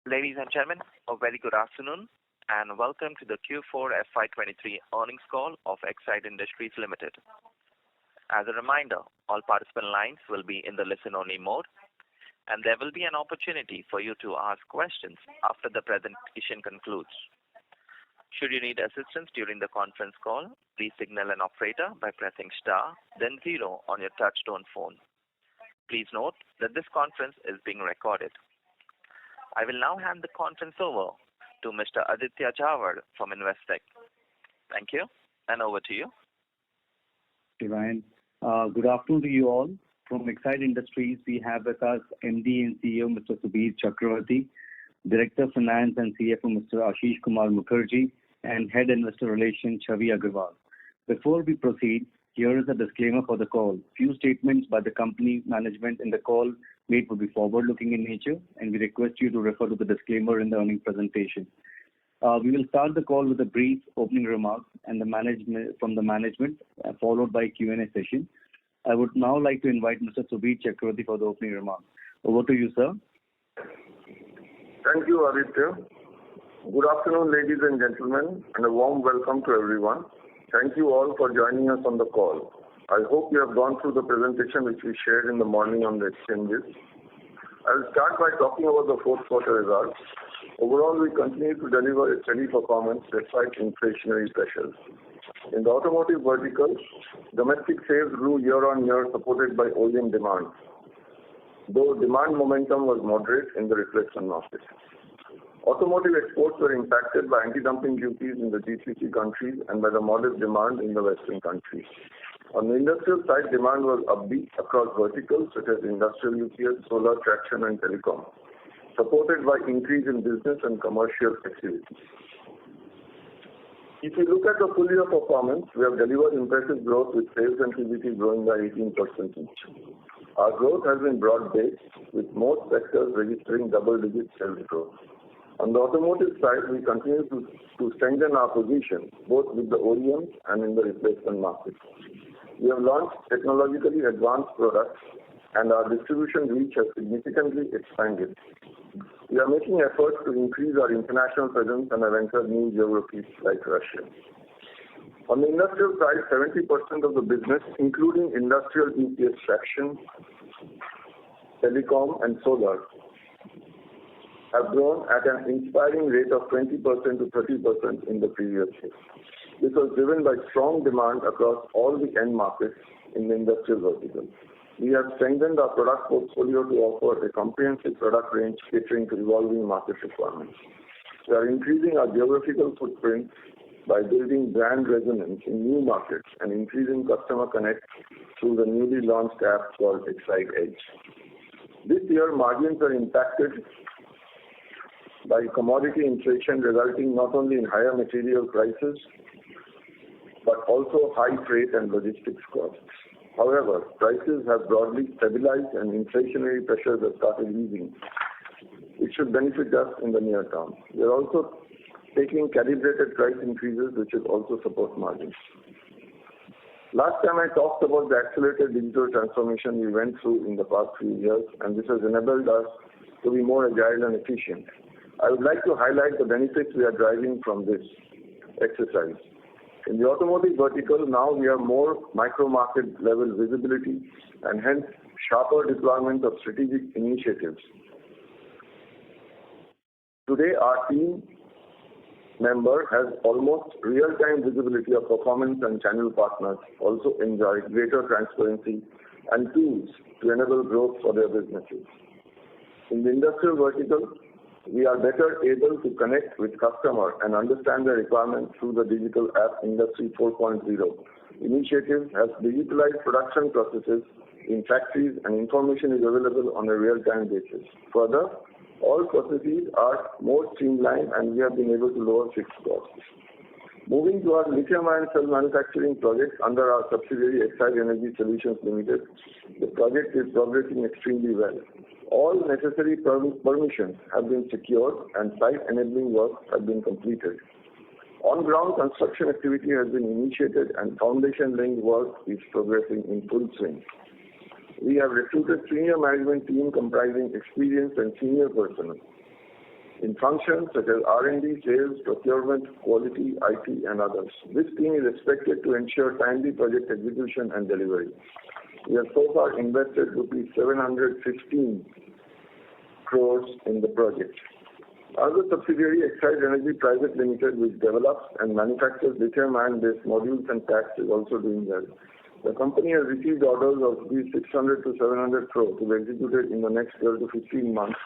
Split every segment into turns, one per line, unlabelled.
Ladies and gentlemen, a very good afternoon and welcome to the Q4FY23 earnings call of Exide Industries Limited. As a reminder, all participant lines will be in the listen-only mode, and there will be an opportunity for you to ask questions after the presentation concludes. Should you need assistance during the conference call, please signal an operator by pressing star, then 0 on your touch-tone phone. Please note that this conference is being recorded. I will now hand the conference over to Mr. Aditya Jhawar from Investec. Thank you, and over to you.
Ryan. Good afternoon to you all. From Exide Industries, we have with us MD and CEO Mr. Subir Chakravarti, Director of Finance and CFO Mr. Ashish Kumar Mukherjee, and Head Investor Relations Chavi Agarwal. Before we proceed, here is a disclaimer for the call. Few statements by the company management in the call made will be forward-looking in nature, and we request you to refer to the disclaimer in the earnings presentation. We will start the call with a brief opening remarks and from the management, followed by Q&A session. I would now like to invite Mr. Subir Chakravarti for the opening remarks. Over to you, sir.
Thank you, Aditya. Good afternoon, ladies and gentlemen, and a warm welcome to everyone. Thank you all for joining us on the call. I hope you have gone through the presentation which we shared in the morning on the exchanges. I will start by talking about the fourth quarter results. Overall, we continue to deliver a steady performance despite inflationary pressures. In the automotive vertical, domestic sales grew year-on-year supported by OEM demand, though demand momentum was moderate in the reflection market. Automotive exports were impacted by anti-dumping duties in the GCC countries and by the modest demand in the Western countries. On the industrial side, demand was upbeat across verticals such as industrial UPS, solar, traction and telecom, supported by increase in business and commercial activities. If you look at the full year performance, we have delivered impressive growth with sales and PBT growing by 18% each. Our growth has been broad-based, with most sectors registering double-digit sales growth. On the automotive side, we continue to strengthen our position both with the OEMs and in the replacement market. We have launched technologically advanced products and our distribution reach has significantly expanded. We are making efforts to increase our international presence and have entered new geographies like Russia. On the industrial side, 70% of the business, including industrial UPS traction, telecom and solar, have grown at an inspiring rate of 20% to 30% in the previous year. This was driven by strong demand across all the end markets in the industrial vertical. We have strengthened our product portfolio to offer a comprehensive product range catering to evolving market requirements. We are increasing our geographical footprint by building brand resonance in new markets and increasing customer connect through the newly launched app called Exide Edge. This year, margins are impacted by commodity inflation resulting not only in higher material prices but also high freight and logistics costs. However, prices have broadly stabilized and inflationary pressures have started easing. It should benefit us in the near term. We are also taking calibrated price increases which will also support margins. Last time I talked about the accelerated digital transformation we went through in the past few years, and this has enabled us to be more agile and efficient. I would like to highlight the benefits we are driving from this exercise. In the automotive vertical, now we have more micro-market level visibility and hence sharper deployment of strategic initiatives. Today, our team member has almost real-time visibility of performance and channel partners also enjoy greater transparency and tools to enable growth for their businesses. In the industrial vertical, we are better able to connect with customer and understand their requirements through the digital app Industry 4.0. Initiative has digitalized production processes in factories and information is available on a real-time basis. Further, all processes are more streamlined and we have been able to lower fixed costs. Moving to our lithium-ion cell manufacturing project under our subsidiary Exide Energy Solutions Limited, the project is progressing extremely well. All necessary permissions have been secured and site enabling works have been completed. On-ground construction activity has been initiated and foundation laying work is progressing in full swing. We have recruited senior management team comprising experienced and senior personnel. in functions such as R&D, sales, procurement, quality, IT, and others. This team is expected to ensure timely project execution and delivery. We have so far invested rupees 715 crores in the project. Other subsidiary, Exide Energy Private Limited, which develops and manufactures lithium-ion-based modules and packs, is also doing well. The company has received orders of 600 to 700 crores to be executed in the next 12 to 15 months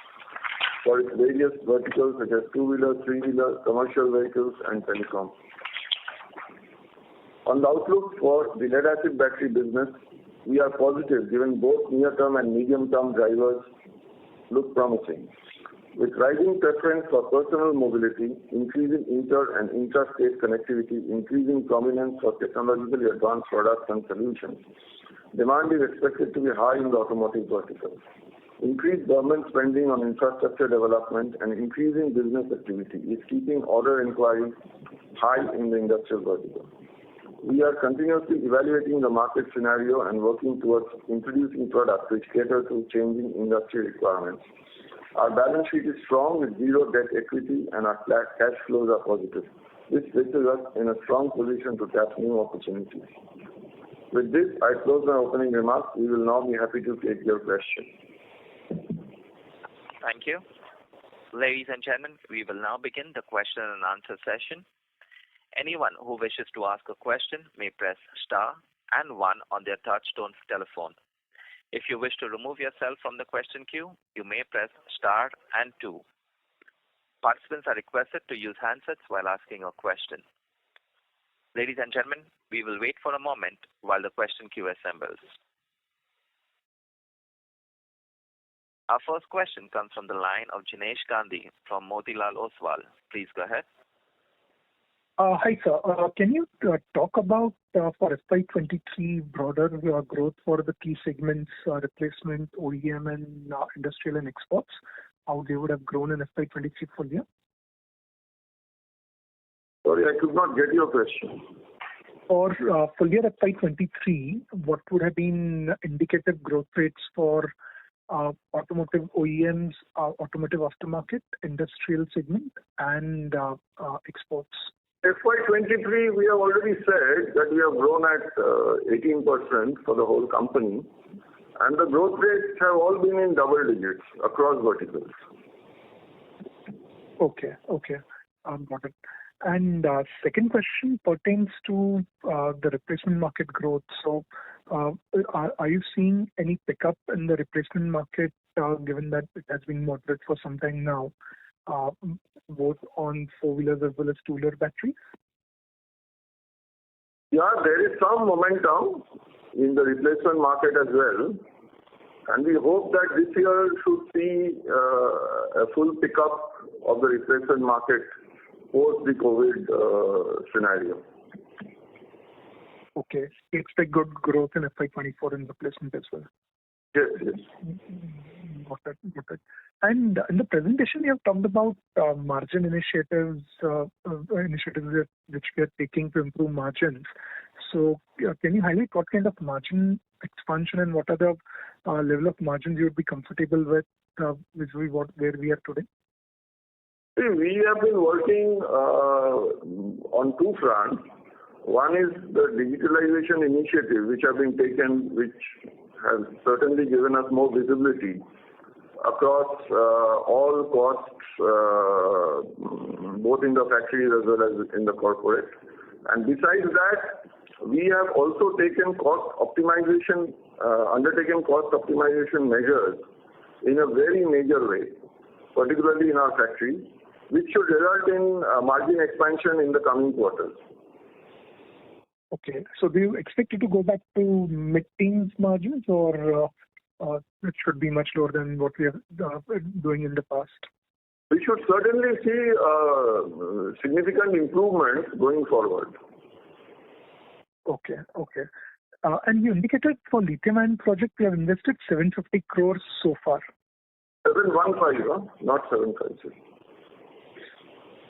for its various verticals such as two-wheeler, three-wheeler, commercial vehicles, and telecom. On the outlook for the lead-acid battery business, we are positive given both near-term and medium-term drivers look promising. With rising preference for personal mobility, increasing inter- and intrastate connectivity, increasing prominence for technologically advanced products and solutions, demand is expected to be high in the automotive vertical. Increased government spending on infrastructure development and increasing business activity is keeping order inquiries high in the industrial vertical. We are continuously evaluating the market scenario and working towards introducing products which cater to changing industry requirements. Our balance sheet is strong with zero debt equity and our cash flows are positive. This places us in a strong position to tap new opportunities. With this, I close my opening remarks. We will now be happy to take your questions.
Thank you. Ladies and gentlemen, we will now begin the question and answer session. Anyone who wishes to ask a question may press star and 1 on their touch-tone telephone. If you wish to remove yourself from the question queue, you may press star and 2. Participants are requested to use handsets while asking a question. Ladies and gentlemen, we will wait for a moment while the question queue assembles. Our first question comes from the line of Jinesh Gandhi from Motilal Oswal. Please go ahead.
Hi, sir. Can you talk about for FY23 broader growth for the key segments, replacement, OEM, and industrial and exports, how they would have grown in FY23 full year?
Sorry, I could not get your question.
For full year FY23, what would have been indicative growth rates for automotive OEMs, automotive aftermarket, industrial segment, and exports?
FY23, we have already said that we have grown at 18% for the whole company, and the growth rates have all been in double digits across verticals.
Okay. Got it. And second question pertains to the replacement market growth. So, are you seeing any pickup in the replacement market, given that it has been moderate for some time now, both on four-wheelers as well as two-wheeler batteries?
Yeah, there is some momentum in the replacement market as well, and we hope that this year should see a full pickup of the replacement market post the COVID scenario.
Okay. You expect good growth in FY24 in replacement as well?
Yes.
Got it. And in the presentation, you have talked about margin initiatives which we are taking to improve margins. So, can you highlight what kind of margin expansion and what are the level of margins you would be comfortable with where we are today?
See, we have been working on two fronts. One is the digitalization initiative which have been taken, which has certainly given us more visibility across all costs, both in the factories as well as in the corporate. And besides that, we have also undertaken cost optimization measures in a very major way, particularly in our factories, which should result in margin expansion in the coming quarters.
Okay. So do you expect it to go back to mid-teens margins, or it should be much lower than what we are doing in the past?
We should certainly see significant improvements going forward.
Okay. And you indicated for lithium-ion project, we have invested 750 crores so far.
715, not 756.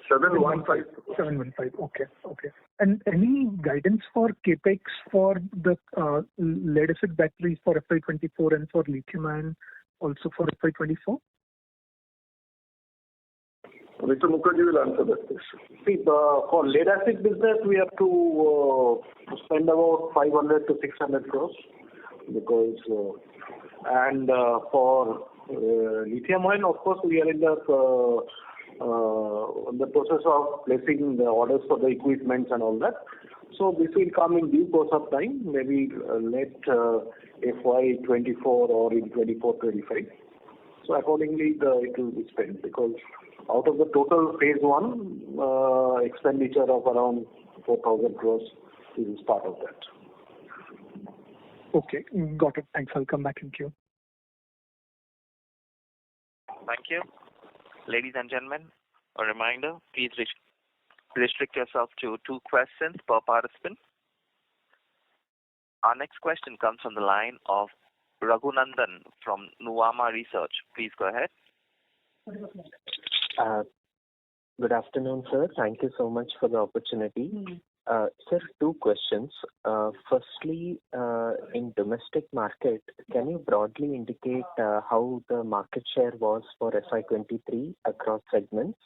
715.
715. Okay. And any guidance for capex for the lead-acid batteries for FY24 and for lithium-ion also for FY24?
Mr. Mukherjee will answer that question.
See, for lead acid business, we have to spend about 500 to 600 crores because, and for lithium ion, of course, we are in the process of placing the orders for the equipment and all that. So this will come in due course of time, maybe late FY24 or in 24-25. So accordingly, it will be spent because out of the total phase 1 expenditure of around 4,000 crores, this is part of that.
Okay, got it. Thanks. I'll come back in queue.
Thank you. Ladies and gentlemen, a reminder, please restrict yourself to 2 questions per participant. Our next question comes from the line of Raghunandan from Nuvama Research. Please go ahead.
Good afternoon, sir. Thank you so much for the opportunity. Sir, 2 questions. Firstly, in domestic market, can you broadly indicate how the market share was for FY23 across segments?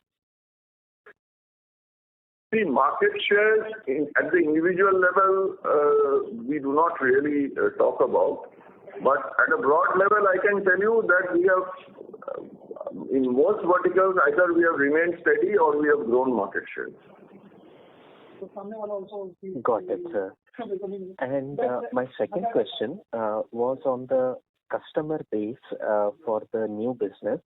See, market shares at the individual level, we do not really talk about. But at a broad level, I can tell you that we have, in most verticals, either we have remained steady or we have grown market share.
Got it, sir. And my second question was on the customer base for the new business.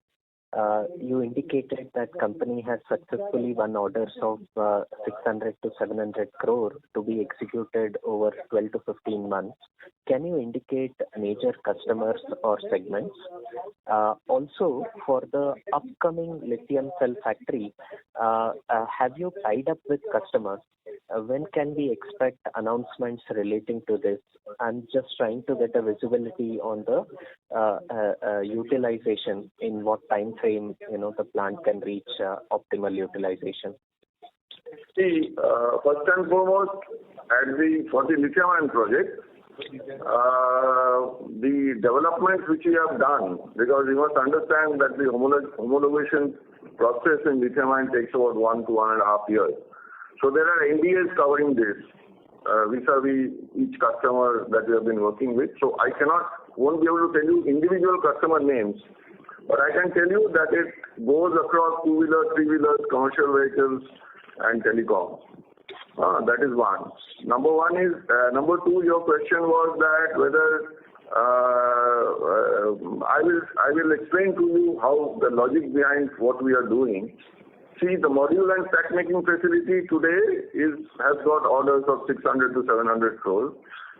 You indicated that company has successfully won orders of 600 to 700 crore to be executed over 12 to 15 months. Can you indicate major customers or segments? Also, for the upcoming lithium cell factory, have you tied up with customers? When can we expect announcements relating to this? I'm just trying to get a visibility on the utilization, in what time frame the plant can reach optimal utilization.
See, first and foremost, for the lithium-ion project, the developments which we have done, because you must understand that the homologation process in lithium-ion takes about 1 to 1.5 years. So there are NDAs covering this vis-a-vis each customer that we have been working with. So I won't be able to tell you individual customer names, but I can tell you that it goes across 2-wheelers, 3-wheelers, commercial vehicles, and telecoms. That is one. Number 2, your question was that whether I will explain to you how the logic behind what we are doing. See, the module and pack making facility today has got orders of 600 to 700 crores,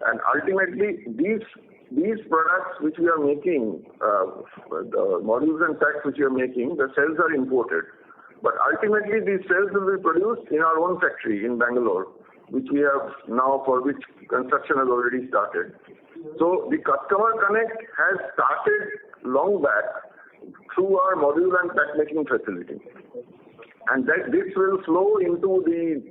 and ultimately these products which we are making, the modules and packs which we are making, the cells are imported. But ultimately, these cells will be produced in our own factory in Bangalore, which we have now, for which construction has already started. So the customer connect has started long back through our module and pack making facility. And that this will flow into the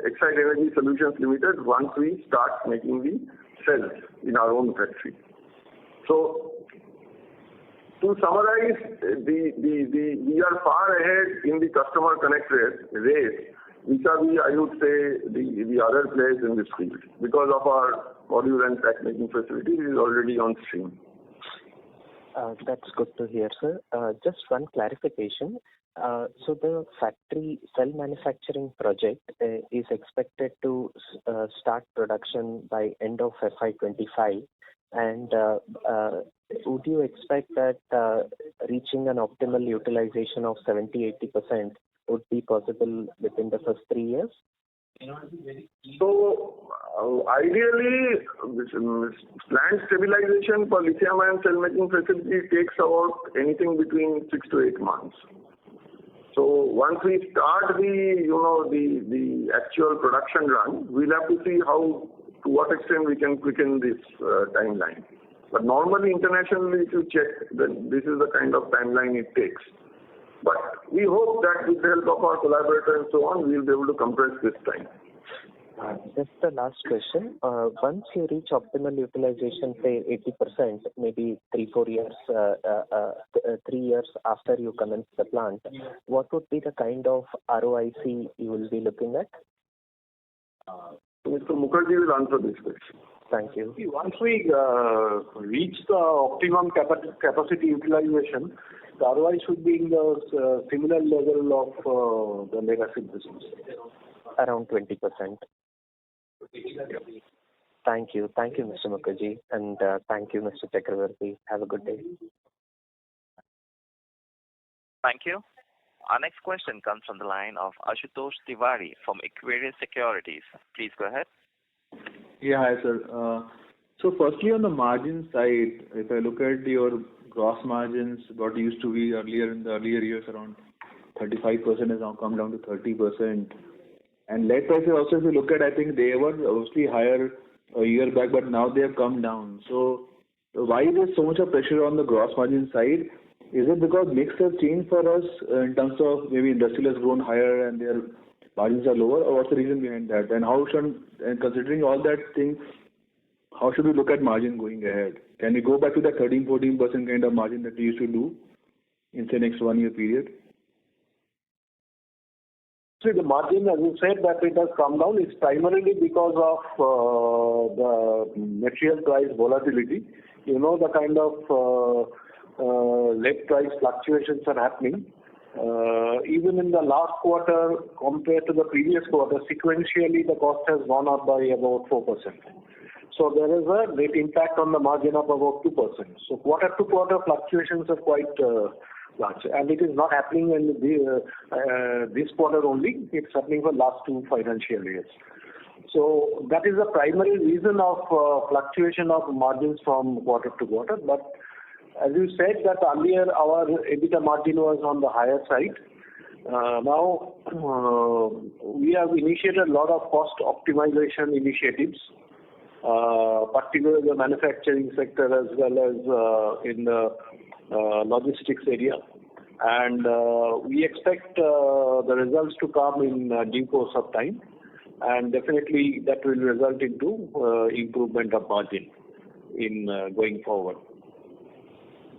Exide Energy Solutions Limited once we start making the cells in our own factory. So to summarize, we are far ahead in the customer connect rate vis-a-vis, I would say, the other players in this field, because of our module and pack making facility is already on stream.
That's good to hear, sir. Just one clarification. So the factory cell manufacturing project is expected to start production by end of FY25, and would you expect that reaching an optimal utilization of 70-80% would be possible within the first 3 years?
So ideally, plant stabilization for lithium-ion cell making facility takes about anything between 6 to 8 months. So once we start the actual production run, we'll have to see to what extent we can quicken this timeline. But normally, internationally, if you check, then this is the kind of timeline it takes. But we hope that with the help of our collaborators and so on, we'll be able to compress this time.
Just the last question. Once you reach optimal utilization, say 80%, maybe 3 years after you commence the plant, what would be the kind of ROIC you will be looking at?
Mr. Mukherjee will answer this question.
Thank you.
Once we reach the optimum capacity utilization, the ROI should be in the similar level of the legacy business.
Around 20%. Thank you. Thank you, Mr. Mukherjee, and thank you, Mr. Chakravarti. Have a good day.
Thank you. Our next question comes from the line of Ashutosh Tiwari from Equirus Securities. Please go ahead.
Yeah, hi, sir. So firstly, on the margin side, if I look at your gross margins, what used to be earlier in the earlier years around 35% has now come down to 30%. And lead prices also, if you look at, I think they were obviously higher a year back, but now they have come down. So why is there so much of pressure on the gross margin side? Is it because mix has changed for us in terms of maybe industrial has grown higher and their margins are lower, or what's the reason behind that? And how should, and considering all that thing, how should we look at margin going ahead? Can we go back to that 13-14% kind of margin that we used to do in the next 1 year period?
See, the margin, as you said, that it has come down, is primarily because of the material price volatility. You know, the kind of lead price fluctuations are happening. Even in the last quarter compared to the previous quarter, sequentially the cost has gone up by about 4%. So there is a net impact on the margin of about 2%. So quarter to quarter fluctuations are quite large, and it is not happening in this quarter only. It's happening for last 2 financial years. So that is the primary reason of fluctuation of margins from quarter to quarter. But as you said that earlier, our EBITDA margin was on the higher side. Now we have initiated a lot of cost optimization initiatives, particularly in the manufacturing sector as well as in the logistics area. And we expect the results to come in due course of time, and definitely that will result into improvement of margin in going forward.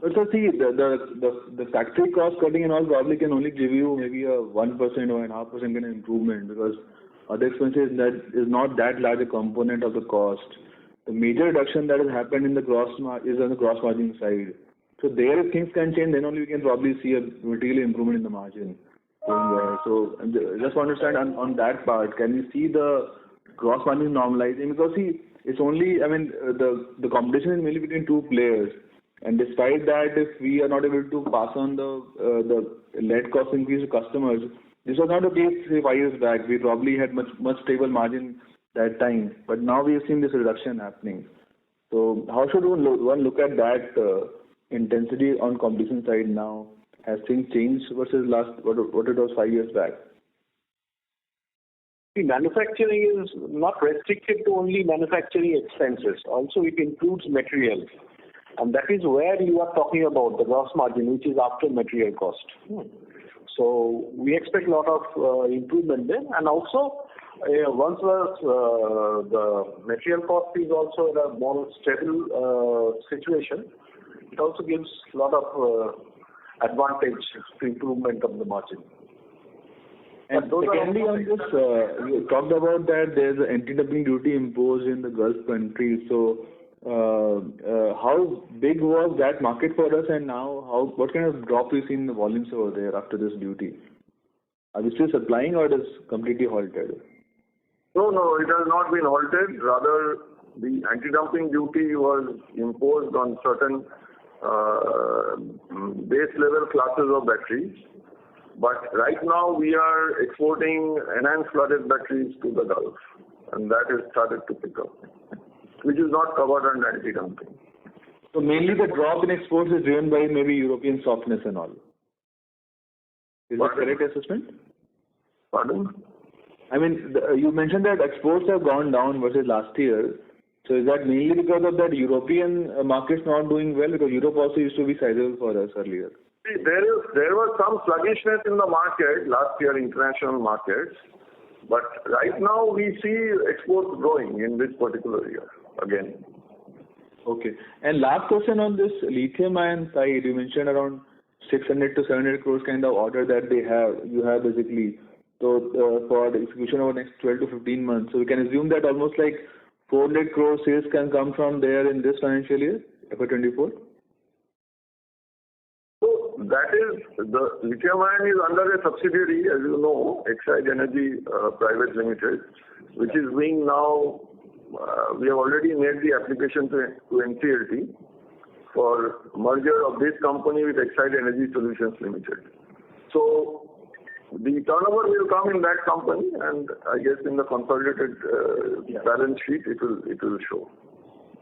So see, the factory cost cutting and all probably can only give you maybe a 1% or 1.5% kind of improvement, because other expenses that is not that large a component of the cost. The major reduction that has happened in the is on the gross margin side. So there, if things can change, then only we can probably see a material improvement in the margin going there. So just to understand on that part, can we see the gross margin normalizing? Because see, it's only, I mean, the competition is mainly between 2 players. And despite that, if we are not able to pass on the lead cost increase to customers, this was not the case say 5 years back. We probably had much stable margin that time, but now we have seen this reduction happening. So how should one look at that intensity on competition side now? Has things changed versus what it was 5 years back?
See, manufacturing is not restricted to only manufacturing expenses. Also, it includes materials. And that is where you are talking about the gross margin, which is after material cost. So we expect a lot of improvement there. And also, once the material cost is also in a more stable situation, it also gives a lot of advantage to improvement of the margin.
And secondly, on this, you talked about that there's an anti-dumping duty imposed in the Gulf countries. So how big was that market for us, and now what kind of drop we've seen in the volumes over there after this duty? Are we still supplying, or it is completely halted?
No, it has not been halted. Rather, the anti-dumping duty was imposed on certain base level classes of batteries. But right now we are exporting enhanced flooded batteries to the Gulf, and that has started to pick up, which is not covered under anti-dumping.
So mainly the drop in exports is driven by maybe European softness and all. Is that correct assessment?
Pardon?
I mean, you mentioned that exports have gone down versus last year. So is that mainly because of that European markets not doing well? Because Europe also used to be sizable for us earlier.
See, there was some sluggishness in the market last year, international markets. But right now we see exports growing in this particular year again.
Okay. And last question on this lithium-ion side, you mentioned around 600 to 700 crores kind of order that you have basically. So for the execution over the next 12 to 15 months. So we can assume that almost like 400 crore sales can come from there in this financial year, FY24?
So that is, the lithium-ion is under a subsidiary, as you know, Exide Energy Private Limited, which is being now, we have already made the application to NCLT for merger of this company with Exide Energy Solutions Limited. So the turnover will come in that company, and I guess in the consolidated balance sheet it will show.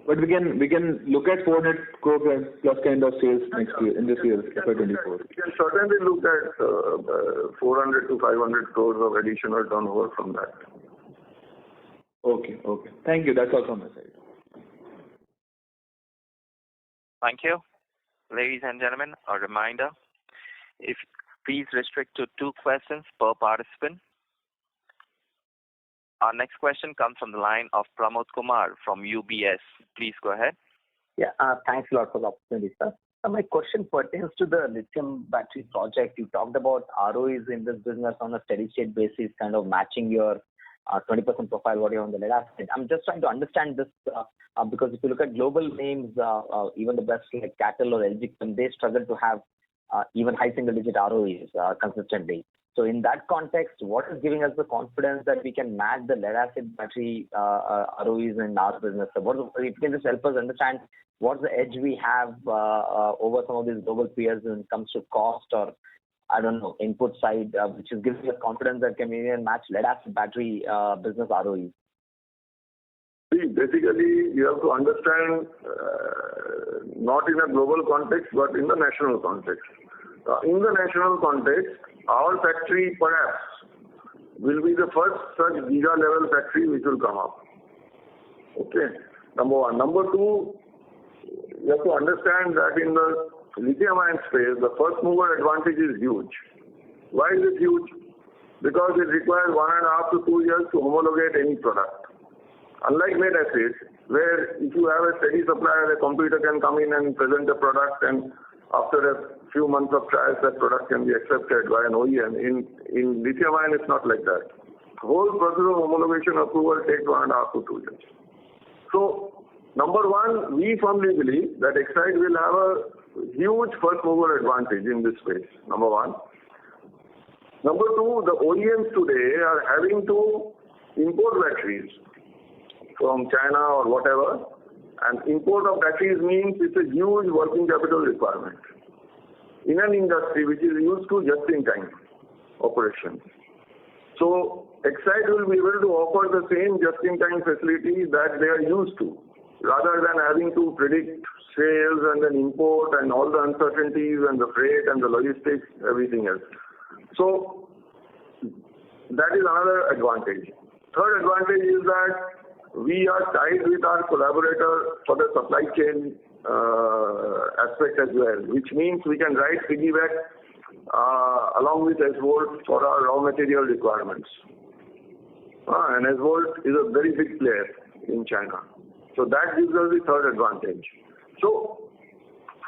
But we can look at 400 crore plus kind of sales next year, in this year, FY24.
We can certainly look at 400 to 500 crores of additional turnover from that.
Okay. Thank you. That's all from my side.
Thank you. Ladies and gentlemen, a reminder, please restrict to 2 questions per participant. Our next question comes from the line of Pramod Kumar from UBS. Please go ahead.
Yeah, thanks a lot for the opportunity, sir. My question pertains to the lithium battery project. You talked about ROEs in this business on a steady state basis, kind of matching your 20% profile what you have on the lead acid. I'm just trying to understand this because if you look at global names, even the best like Cattle or LG, they struggle to have even high single-digit ROEs consistently. So in that context, what is giving us the confidence that we can match the lead-acid battery ROEs in our business? So if you can just help us understand what's the edge we have over some of these global peers when it comes to cost or, I don't know, input side, which is giving us confidence that can we match lead-acid battery business ROEs?
See, basically, you have to understand not in a global context, but in the national context. In the national context, our factory perhaps will be the first such giga-level factory which will come up. Okay, number one. Number two, you have to understand that in the lithium-ion space, the first mover advantage is huge. Why is it huge? Because it requires 1.5 to 2 years to homologate any product. Unlike lead acid, where if you have a steady supplier, a computer can come in and present a product, and after a few months of trials, that product can be accepted by an OEM. In lithium-ion, it's not like that. The whole process of homologation approval takes 1.5 to 2 years. So, number one, we firmly believe that Exide will have a huge first mover advantage in this space, number one. Number two, the OEMs today are having to import batteries from China or whatever, and import of batteries means it's a huge working capital requirement in an industry which is used to just-in-time operations. So, Exide will be able to offer the same just-in-time facility that they are used to, rather than having to predict sales and then import and all the uncertainties and the freight and the logistics, everything else. So, that is another advantage. Third advantage is that we are tied with our collaborator for the supply chain aspect as well, which means we can ride piggyback along with SVolt for our raw material requirements. And SVolt is a very big player in China. So that gives us the third advantage. So,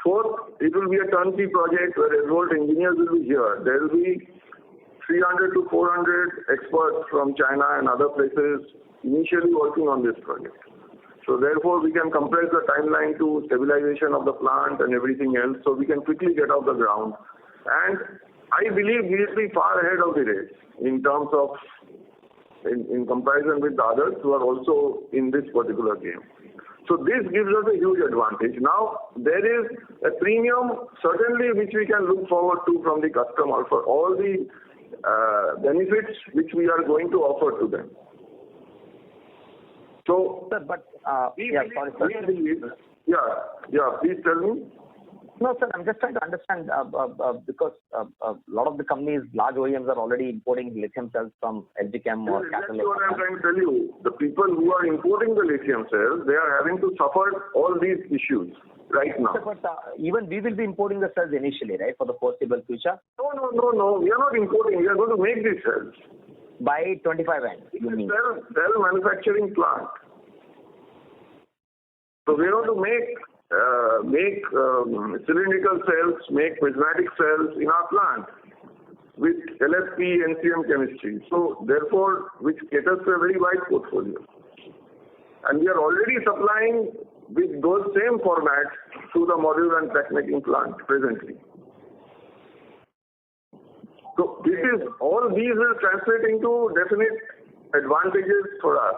fourth, it will be a turnkey project where SVolt engineers will be here. There will be 300 to 400 experts from China and other places initially working on this project. So therefore, we can compress the timeline to stabilization of the plant and everything else, so we can quickly get off the ground. And I believe we will be far ahead of the race in terms of, in comparison with the others who are also in this particular game. So this gives us a huge advantage. Now, there is a premium, certainly, which we can look forward to from the customer for all the benefits which we are going to offer to them. So,
sir, but
please tell me.
No, sir, I'm just trying to understand because a lot of the companies, large OEMs, are already importing lithium cells from LG Chem or Cattle.
That's what I'm trying to tell you. The people who are importing the lithium cells, they are having to suffer all these issues right now.
Sir, but even we will be importing the cells initially, right, for the foreseeable future?
No. We are not importing. We are going to make these cells.
by 25 end, you mean?
Cell manufacturing plant. So we want to make cylindrical cells, make prismatic cells in our plant with LFP NCM chemistry. So therefore, which caters to a very wide portfolio. And we are already supplying with those same formats to the module and pack making plant presently. So all these will translate into definite advantages for us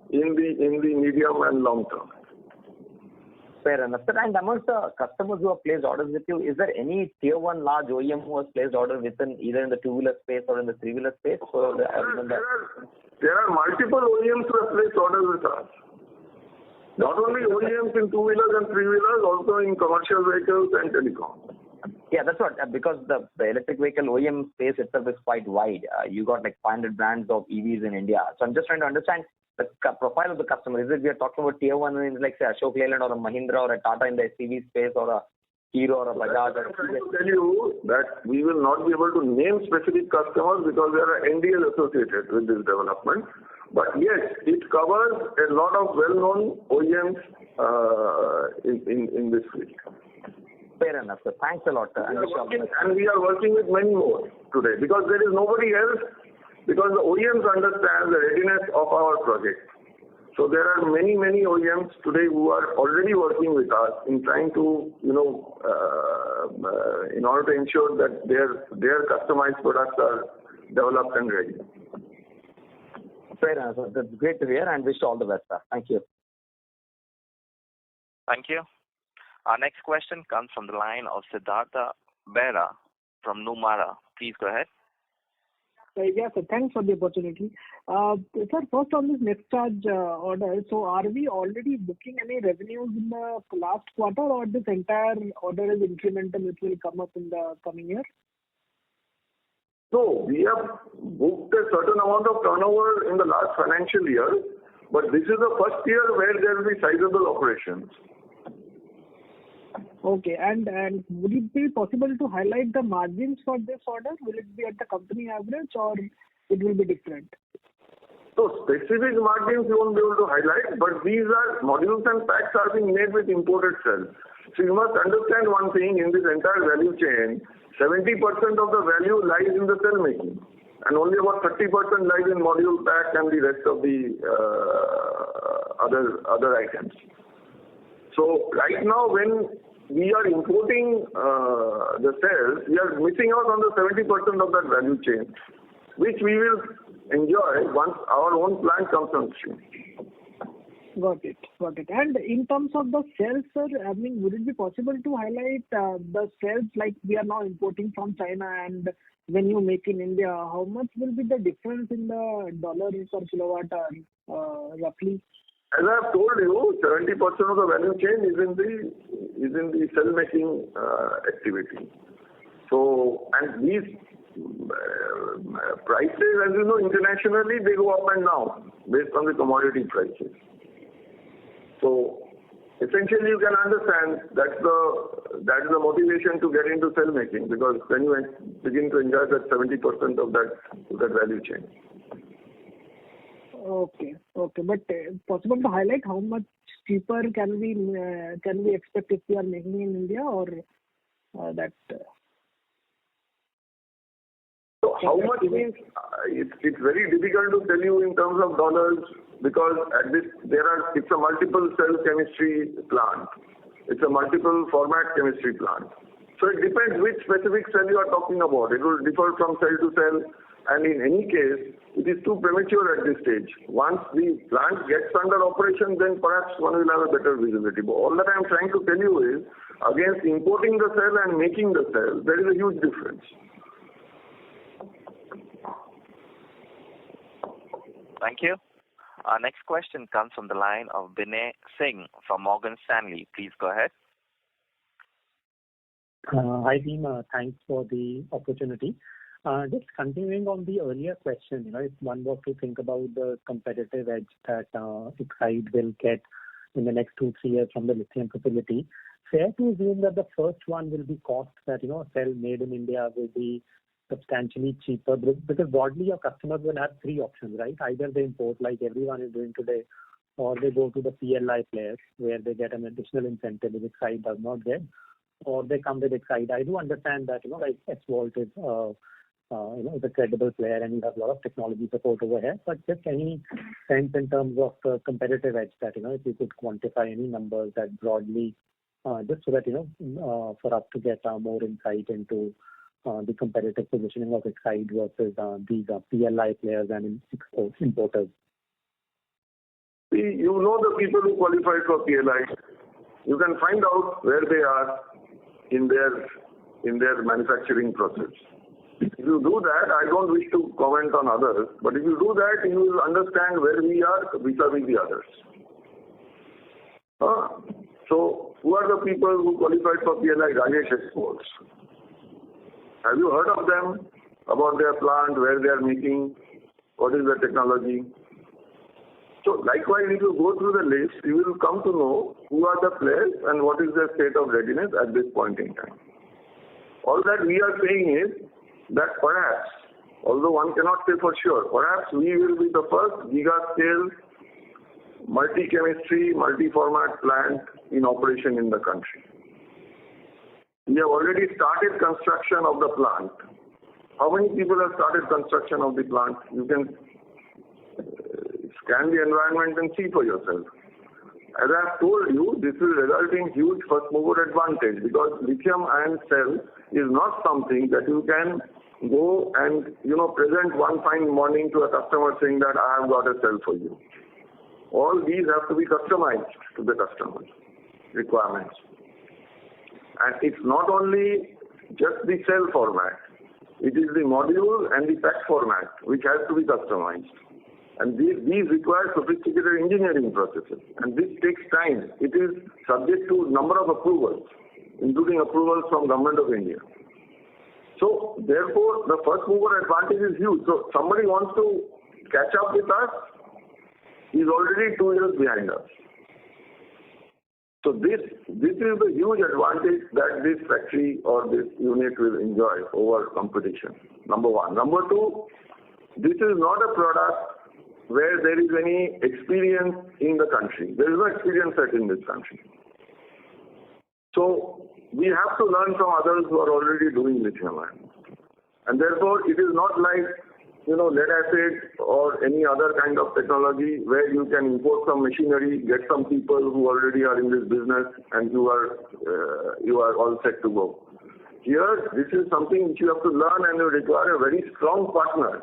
in the medium and long term.
Fair enough, sir. And amongst the customers who have placed orders with you, is there any tier 1 large OEM who has placed order within either in the two-wheeler space or in the three-wheeler space? So
there are multiple OEMs who have placed orders with us. Not only OEMs in two-wheelers and three-wheelers, also in commercial vehicles and telecom.
Yeah, that's what, because the electric vehicle OEM space itself is quite wide. You got like 500 brands of EVs in India. So I'm just trying to understand the profile of the customer. Is it we are talking about tier 1 names like say Ashok Leyland or a Mahindra or a Tata in the SUV space or a Hero or a Bajaj?
I'm trying to tell you that we will not be able to name specific customers because there are NDAs associated with this development. But yes, it covers a lot of well-known OEMs in this field.
Fair enough, sir. Thanks a lot, sir.
And we are working with many more today because there is nobody else, because the OEMs understand the readiness of our project. So there are many OEMs today who are already working with us in trying to, in order to ensure that their customized products are developed and ready.
Fair enough, sir. That's great to hear and wish you all the best, sir. Thank you.
Thank you. Our next question comes from the line of Siddhartha Bera from Nomura. Please go ahead.
Yes, sir. Thanks for the opportunity. Sir, first on this next charge order, so are we already booking any revenues in the last quarter or this entire order is incremental which will come up in the coming year?
So we have booked a certain amount of turnover in the last financial year, but this is the first year where there will be sizable operations.
Okay, and would it be possible to highlight the margins for this order? Will it be at the company average or it will be different?
So specific margins we won't be able to highlight, but these are modules and packs are being made with imported cells. So you must understand one thing, in this entire value chain, 70% of the value lies in the cell making and only about 30% lies in module pack and the rest of the other items. So right now when we are importing the cells, we are missing out on the 70% of that value chain, which we will enjoy once our own plant comes on stream.
Got it. And in terms of the cells, sir, I mean, would it be possible to highlight the cells like we are now importing from China and when you make in India, how much will be the difference in the dollar per kilowatt hour, roughly?
As I have told you, 70% of the value chain is in the cell making activity. So, and these prices, as you know, internationally they go up and down based on the commodity prices. So, essentially, you can understand that's the motivation to get into cell making because then you begin to enjoy that 70% of that value chain.
Okay. But possible to highlight how much cheaper can we expect if we are making in India or that?
So how much means it's very difficult to tell you in terms of dollars because it's a multiple cell chemistry plant. It's a multiple format chemistry plant. So it depends which specific cell you are talking about. It will differ from cell to cell. And in any case, it is too premature at this stage. Once the plant gets under operation, then perhaps one will have a better visibility. But all that I am trying to tell you is, against importing the cell and making the cell, there is a huge difference.
Thank you. Our next question comes from the line of Binay Singh from Morgan Stanley. Please go ahead.
Hi, team. Thanks for the opportunity. Just continuing on the earlier question, if one were to think about the competitive edge that Exide will get in the next 2-3 years from the lithium facility, fair to assume that the first one will be cost, that a cell made in India will be substantially cheaper? Because broadly, your customers will have three options, right? Either they import like everyone is doing today, or they go to the PLI players where they get an additional incentive which Exide does not get, or they come with Exide. I do understand that, like Xvolt is, is a credible player and you have a lot of technology support over here, but just any sense in terms of the competitive edge that, if you could quantify any numbers that broadly, just so that, for us to get more insight into the competitive positioning of Exide versus these PLI players and importers.
See, the people who qualify for PLI. You can find out where they are in their manufacturing process. If you do that, I don't wish to comment on others, but if you do that, you will understand where we are vis-a-vis the others. So, who are the people who qualified for PLI? Rajesh Exports. Have you heard of them? About their plant, where they are making, what is the technology? So, likewise, if you go through the list, you will come to know who are the players and what is their state of readiness at this point in time. All that we are saying is that perhaps, although one cannot say for sure, perhaps we will be the first giga-scale multi-chemistry, multi-format plant in operation in the country. We have already started construction of the plant. How many people have started construction of the plant? You can scan the environment and see for yourself. As I have told you, this will result in huge first mover advantage because lithium ion cell is not something that you can go and present one fine morning to a customer saying that I have got a cell for you. All these have to be customized to the customer's requirements. And it's not only just the cell format, it is the module and the pack format which has to be customized. And these require sophisticated engineering processes. And this takes time. It is subject to a number of approvals, including approvals from Government of India. So, therefore, the first mover advantage is huge. So, somebody wants to catch up with us, he's already 2 years behind us. So, this is the huge advantage that this factory or this unit will enjoy over competition, number one. Number two, this is not a product where there is any experience in the country. There is no experience set in this country. So, we have to learn from others who are already doing lithium ion. And therefore, it is not like, lead acid or any other kind of technology where you can import some machinery, get some people who already are in this business and you are all set to go. Here, this is something which you have to learn and you require a very strong partner.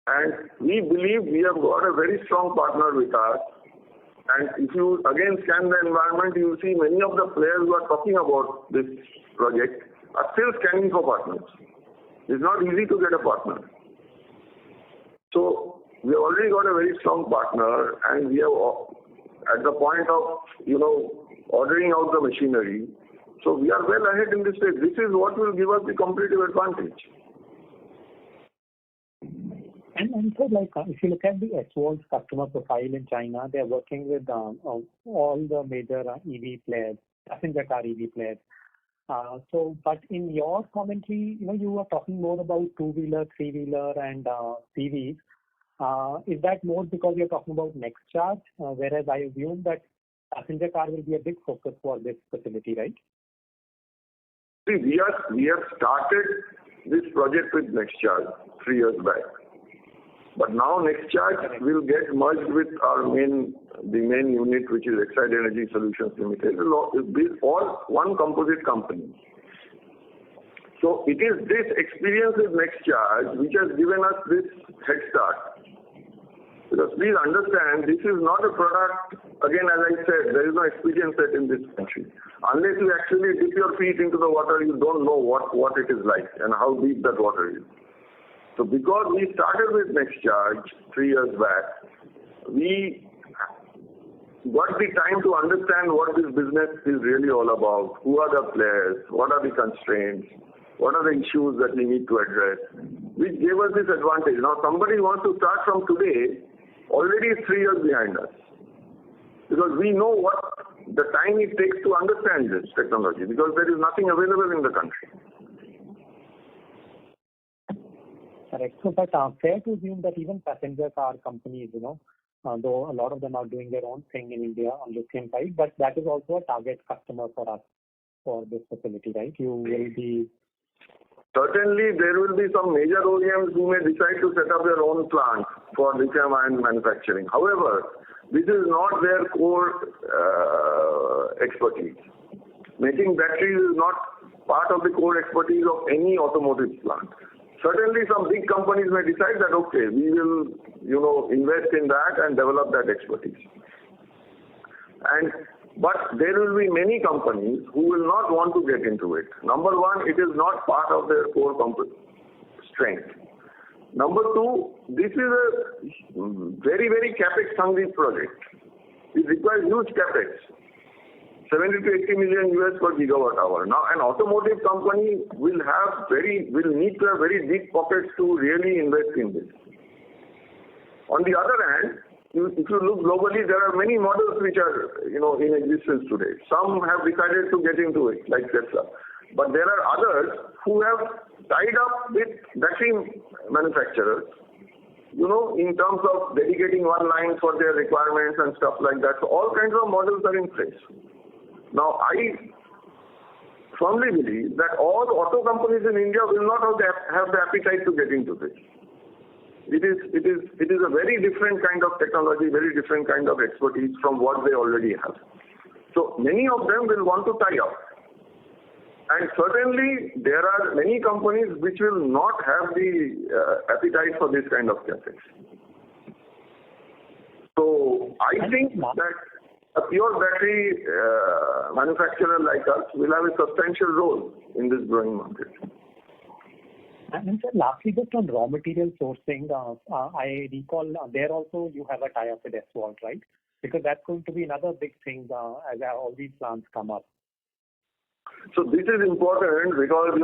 And we believe we have got a very strong partner with us. And if you again scan the environment, you will see many of the players who are talking about this project are still scanning for partners. It's not easy to get a partner. So we have already got a very strong partner, and we have at the point of ordering out the machinery. So we are well ahead in this stage. This is what will give us the competitive advantage.
And so, if you look at the Xvolt's customer profile in China, they're working with all the major EV players, passenger car EV players. But in your commentary, you were talking more about two-wheeler, three-wheeler, and CVs. Is that more because you're talking about next charge, whereas I assume that passenger car will be a big focus for this facility, right?
See, we have started this project with NextCharge 3 years back. But now NextCharge will get merged with the main unit, which is Exide Energy Solutions Limited. It's all one composite company. So it is this experience with NextCharge which has given us this head start. Because please understand, this is not a product, again as I said, there is no experience set in this country. Unless you actually dip your feet into the water, you don't know what it is like and how deep that water is. So because we started with NextCharge 3 years back, we got the time to understand what this business is really all about, who are the players, what are the constraints, what are the issues that we need to address, which gave us this advantage. Now somebody wants to start from today, already 3 years behind us. Because we know what the time it takes to understand this technology, because there is nothing available in the country.
Correct. So, but fair to assume that even passenger car companies, though a lot of them are doing their own thing in India on lithium side, but that is also a target customer for us for this facility, right? You will be...
Certainly, there will be some major OEMs who may decide to set up their own plant for lithium-ion manufacturing. However, this is not their core expertise. Making batteries is not part of the core expertise of any automotive plant. Certainly, some big companies may decide that, okay, we will, invest in that and develop that expertise. But there will be many companies who will not want to get into it. Number one, it is not part of their core strength. Number two, this is a very, very capex-hungry project. It requires huge capex, 70 to 80 million US per gigawatt hour. Now, an automotive company will need to have very deep pockets to really invest in this. On the other hand, if you look globally, there are many models which are, in existence today. Some have decided to get into it, like Tesla. But there are others who have tied up with battery manufacturers, in terms of dedicating one line for their requirements and stuff like that. So all kinds of models are in place. Now, I firmly believe that all auto companies in India will not have the appetite to get into this. It is a very different kind of technology, very different kind of expertise from what they already have. So many of them will want to tie up. And certainly there are many companies which will not have the appetite for this kind of capex. So I think that a pure battery manufacturer like us will have a substantial role in this growing market.
And sir, lastly, just on raw material sourcing, I recall there also you have a tie-up with SWOT, right? Because that's going to be another big thing as all these plants come up.
So this is important because,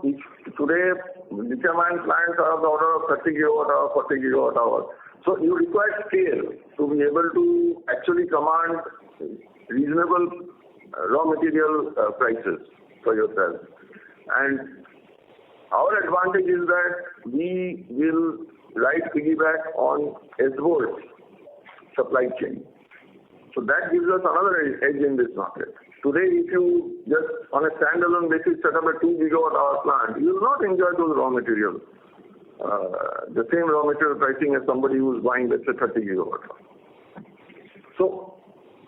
if today lithium-ion plants are of the order of 30 gigawatt hour, 40 gigawatt hour. So you require scale to be able to actually command reasonable raw material prices for yourself. And our advantage is that we will ride piggyback on SWOT's supply chain. So that gives us another edge in this market. Today, if you just on a standalone basis set up a 2 gigawatt hour plant, you will not enjoy those raw materials. The same raw material pricing as somebody who is buying, let's say, 30 gigawatt hour. So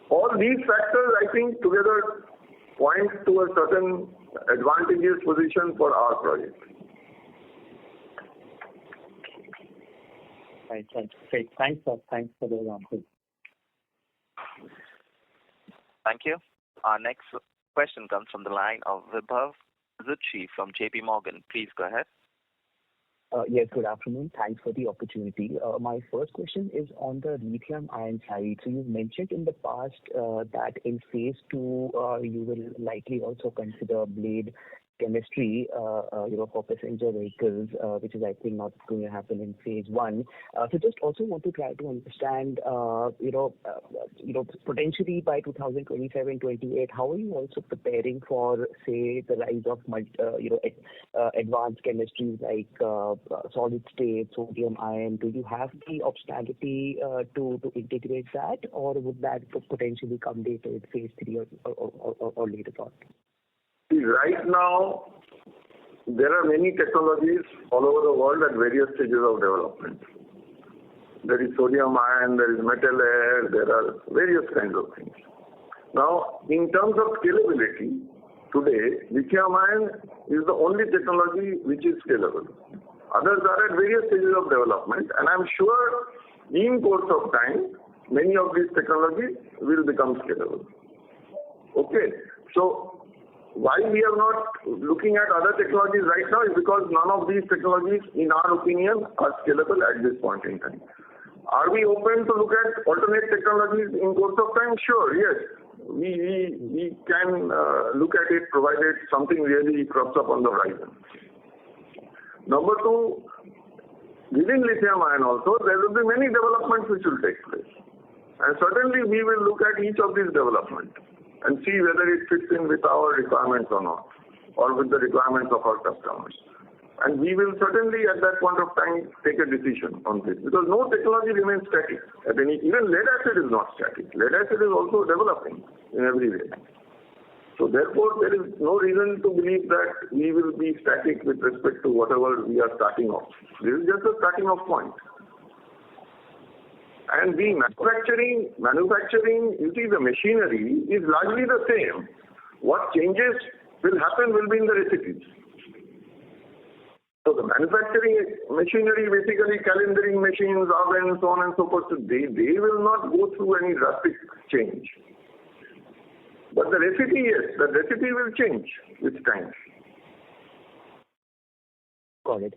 all these factors, I think, together point to a certain advantageous position for our project.
Right. Great. Thanks for those answers.
Thank you. Our next question comes from the line of Vibhav Zutshi from JP Morgan. Please go ahead.
Yes, good afternoon. Thanks for the opportunity. My first question is on the lithium-ion side. So you mentioned in the past that in phase 2, you will likely also consider blade chemistry, for passenger vehicles, which is, I think, not going to happen in phase 1. So just also want to try to understand, potentially by 2027-28, how are you also preparing for, say, the rise of, advanced chemistries like solid state, sodium ion? Do you have the optionality to integrate that, or would that potentially come later in phase 3 or later on?
Right now, there are many technologies all over the world at various stages of development. There is sodium ion, there is metal air, there are various kinds of things. Now, in terms of scalability, today, lithium ion is the only technology which is scalable. Others are at various stages of development, and I'm sure in course of time, many of these technologies will become scalable. Okay, so why we are not looking at other technologies right now is because none of these technologies, in our opinion, are scalable at this point in time. Are we open to look at alternate technologies in course of time? Sure, yes. We can look at it provided something really crops up on the horizon. Number 2, within lithium ion also, there will be many developments which will take place. And certainly we will look at each of these developments and see whether it fits in with our requirements or not, or with the requirements of our customers. And we will certainly at that point of time take a decision on this because no technology remains static. Even lead acid is not static. Lead acid is also developing in every way. So therefore, there is no reason to believe that we will be static with respect to whatever we are starting off. This is just a starting off point. And the manufacturing, you see, the machinery is largely the same. What changes will be in the recipes. So the manufacturing machinery, basically calendaring machines, ovens, so on and so forth, they will not go through any drastic change. But the recipe, yes, the recipe will change with time.
Got it.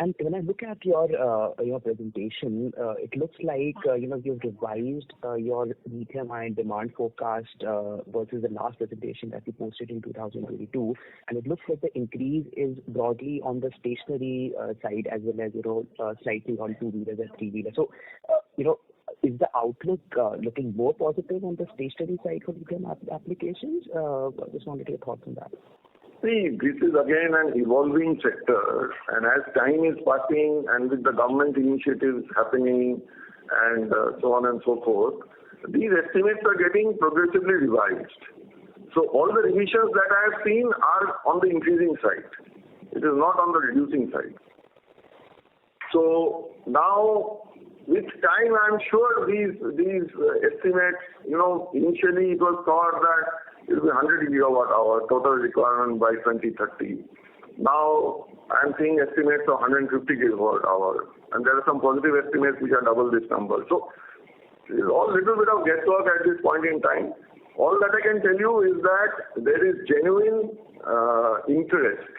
And when I look at your presentation, it looks like you've revised your lithium-ion demand forecast versus the last presentation that you posted in 2022, and it looks like the increase is broadly on the stationary side as well as slightly on two-wheelers and three-wheelers. So is the outlook looking more positive on the stationary side for lithium applications? I just wanted your thoughts on that.
See, this is again an evolving sector, and as time is passing and with the government initiatives happening and so on and so forth, these estimates are getting progressively revised. So all the revisions that I have seen are on the increasing side. It is not on the reducing side. So now, with time, I'm sure these estimates, initially it was thought that it will be 100 gigawatt hour total requirement by 2030. Now I'm seeing estimates of 150 gigawatt hour, and there are some positive estimates which are double this number. So it is all little bit of guesswork at this point in time. All that I can tell you is that there is genuine interest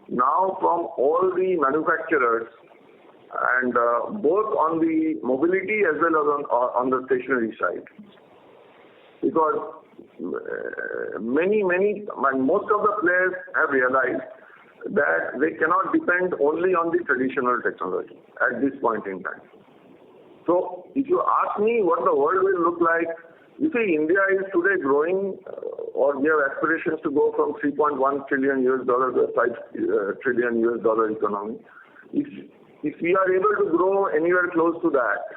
now from all the manufacturers, and both on the mobility as well as on the stationary side, because most of the players have realized that they cannot depend only on the traditional technology at this point in time. So if you ask me what the world will look like, you see, India is today growing, or we have aspirations to go from $3.1 trillion to a $5 trillion economy. If we are able to grow anywhere close to that,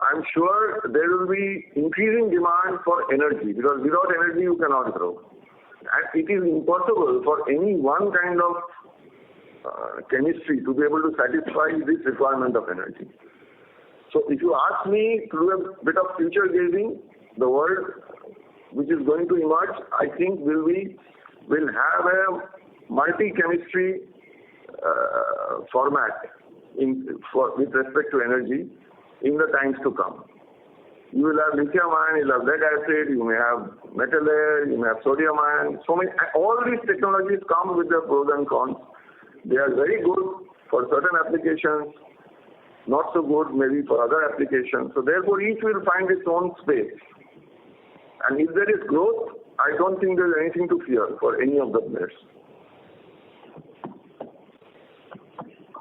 I'm sure there will be increasing demand for energy, because without energy you cannot grow. And it is impossible for any one kind of chemistry to be able to satisfy this requirement of energy. So if you ask me to do a bit of future gazing, the world which is going to emerge, I think will have a multi-chemistry format with respect to energy in the times to come. You will have lithium ion, you will have lead acid, you may have metal air, you may have sodium ion. All these technologies come with their pros and cons. They are very good for certain applications, not so good maybe for other applications. So therefore each will find its own space. And if there is growth, I don't think there is anything to fear for any of the players.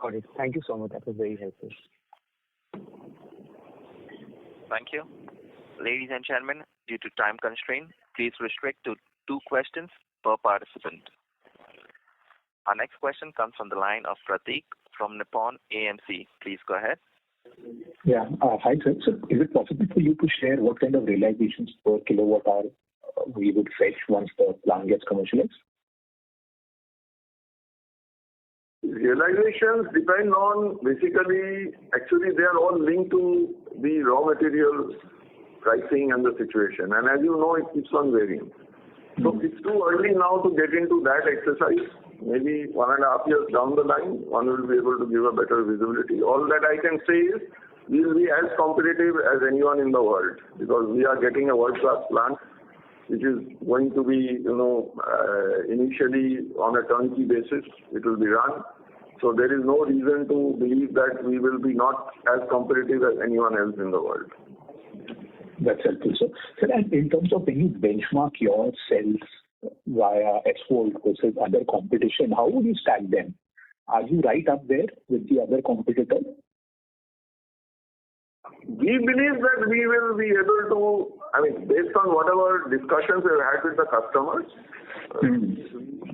Got it. Thank you so much. That was very helpful.
Thank you. Ladies and gentlemen, due to time constraint, please restrict to 2 questions per participant. Our next question comes from the line of Prateek from Nippon AMC. Please go ahead.
Yeah. Hi, sir. So is it possible for you to share what kind of realizations per kilowatt hour we would fetch once the plant gets commercialized?
Realizations depend on, actually they are all linked to the raw material pricing and the situation. And as you know, it keeps on varying. So it's too early now to get into that exercise. Maybe 1.5 years down the line, one will be able to give a better visibility. All that I can say is we will be as competitive as anyone in the world, because we are getting a world-class plant which is going to be, initially on a turnkey basis, it will be run. So there is no reason to believe that we will be not as competitive as anyone else in the world.
That's helpful, sir. Sir, and in terms of when you benchmark your cells via S4 versus other competition, how would you stack them? Are you right up there with the other competitors?
We believe that we will be able to, based on whatever discussions we've had with the customers,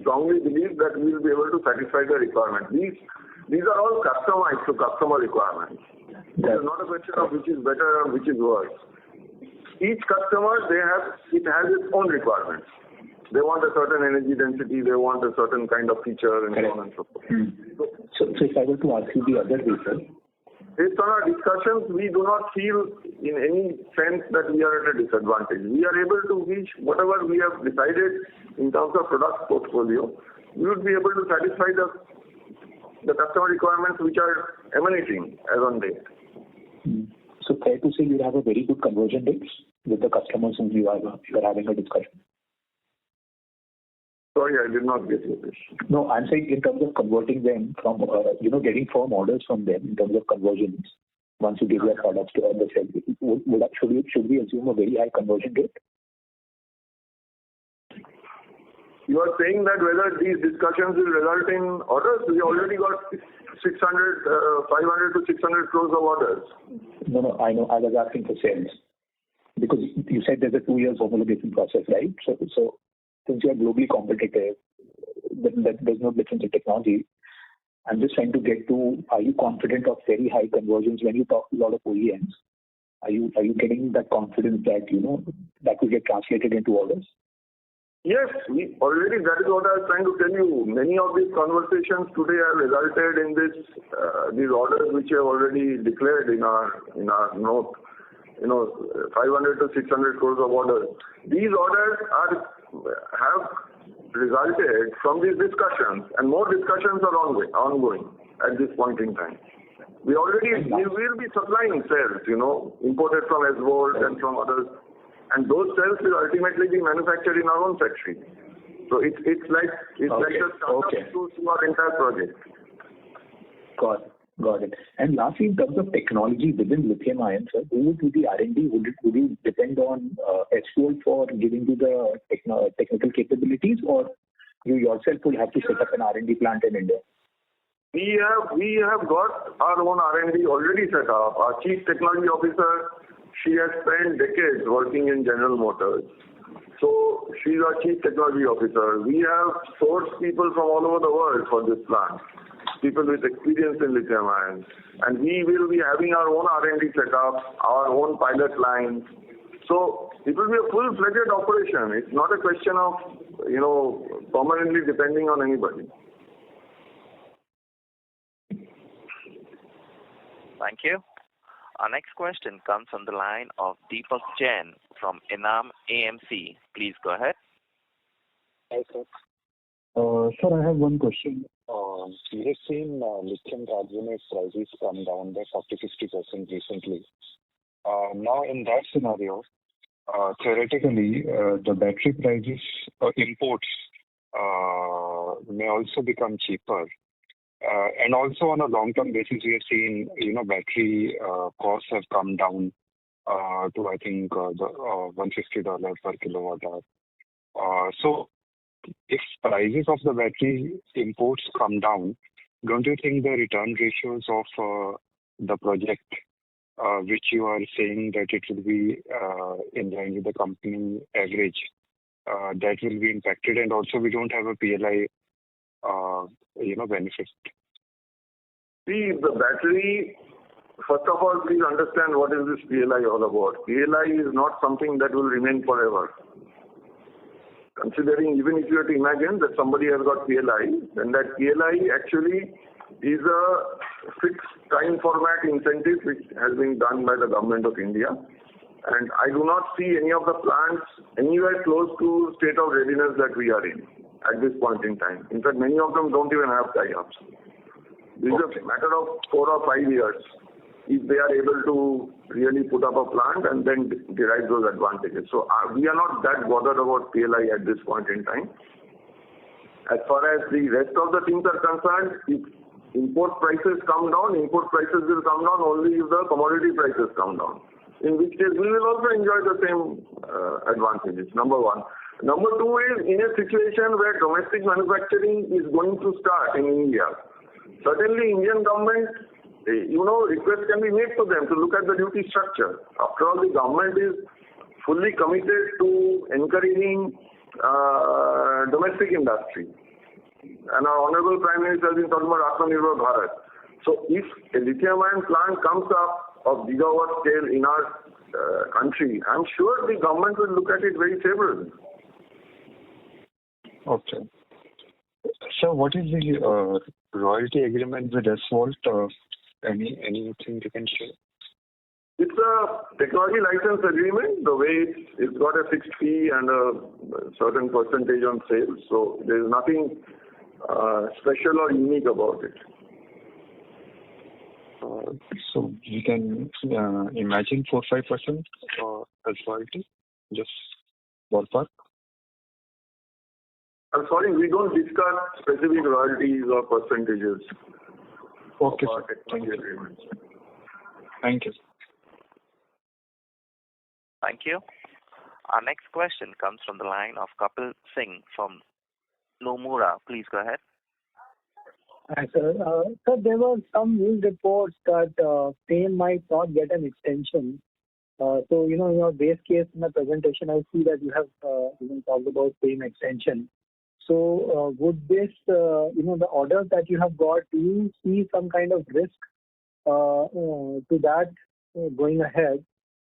strongly believe that we will be able to satisfy the requirement. These are all customized to customer requirements. It is not a question of which is better or which is worse. Each customer, it has its own requirements. They want a certain energy density, they want a certain kind of feature, and so on and so forth.
So if I were to ask you the other way, sir.
Based on our discussions, we do not feel in any sense that we are at a disadvantage. We are able to reach whatever we have decided in terms of product portfolio. We would be able to satisfy the customer requirements which are emanating as on date.
So fair to say you have a very good conversion rates with the customers whom you are having a discussion.
Sorry, I did not get your question.
No, I'm saying in terms of converting them from, getting firm orders from them in terms of conversions, once you give your products to other sales, should we assume a very high conversion rate?
You are saying that whether these discussions will result in orders? We already got 500 to 600 crores of orders.
No, I know. I was asking for sales. Because you said there's a 2 years homologation process, right? So since you are globally competitive, there's no difference in technology. I'm just trying to get to, are you confident of very high conversions when you talk to a lot of OEMs? Are you getting that confidence that, that will get translated into orders?
Yes, that is what I was trying to tell you. Many of these conversations today have resulted in these orders which you have already declared in our note. 500 to 600 crores of orders. These orders have resulted from these discussions, and more discussions are ongoing at this point in time. We will be supplying cells, imported from Exide and from others, and those cells will ultimately be manufactured in our own factory. So it's like a startup to our entire project.
Got it. And lastly, in terms of technology within lithium ion, sir, who would do the R&D? Would you depend on SVOLT for giving you the technical capabilities, or you yourself will have to set up an R&D plant in India?
We have got our own R&D already set up. Our Chief Technology Officer, she has spent decades working in General Motors. So she's our Chief Technology Officer. We have sourced people from all over the world for this plant. People with experience in lithium ion, and we will be having our own R&D setup, our own pilot lines. So it will be a full-fledged operation. It's not a question of permanently depending on anybody.
Thank you. Our next question comes from the line of Deepak Jain from Enam AMC. Please go ahead.
Hi, sir. Sir, I have one question. We have seen lithium carbonate prices come down by 40-50% recently. Now, in that scenario, theoretically, the battery prices imports may also become cheaper. And also on a long-term basis, we have seen, battery costs have come down to, I think, $150 per kilowatt hour. So if prices of the battery imports come down, don't you think the return ratios of the project, which you are saying that it will be in line with the company average, that will be impacted, and also we don't have a PLI, benefit?
See, the battery, first of all, please understand what is this PLI all about. PLI is not something that will remain forever. Considering, even if you have to imagine that somebody has got PLI, then that PLI actually is a fixed time format incentive which has been done by the government of India. And I do not see any of the plants anywhere close to state of readiness that we are in at this point in time. In fact, many of them don't even have tie-ups. This is a matter of 4 or 5 years if they are able to really put up a plant and then derive those advantages. So we are not that bothered about PLI at this point in time. As far as the rest of the things are concerned, if import prices come down, import prices will come down only if the commodity prices come down. In which case, we will also enjoy the same advantages, number one. Number two is, in a situation where domestic manufacturing is going to start in India, certainly Indian government, requests can be made to them to look at the duty structure. After all, the government is fully committed to encouraging domestic industry. And our Honorable Prime Minister has been talking about Atmanirbhar Bharat. So if a lithium-ion plant comes up of gigawatt scale in our country, I'm sure the government will look at it very favorably.
Okay. So what is the royalty agreement with Asphalt? Anything you can share?
It's a technology license agreement. The way it's got a fixed fee and a certain percentage on sales. So there's nothing special or unique about it.
So we can imagine 4-5% as royalty, just ballpark.
I'm sorry, we don't discuss specific royalties or percentages.
Okay,
of our
sir.
technology agreements.
Thank you.
Thank you. Our next question comes from the line of Kapil Singh from Nomura. Please go ahead.
Hi, sir. Sir, there were some news reports that FAME might not get an extension. So, in your base case in the presentation, I see that you have even talked about FAME extension. So, would this, the orders that you have got, do you see some kind of risk to that going ahead?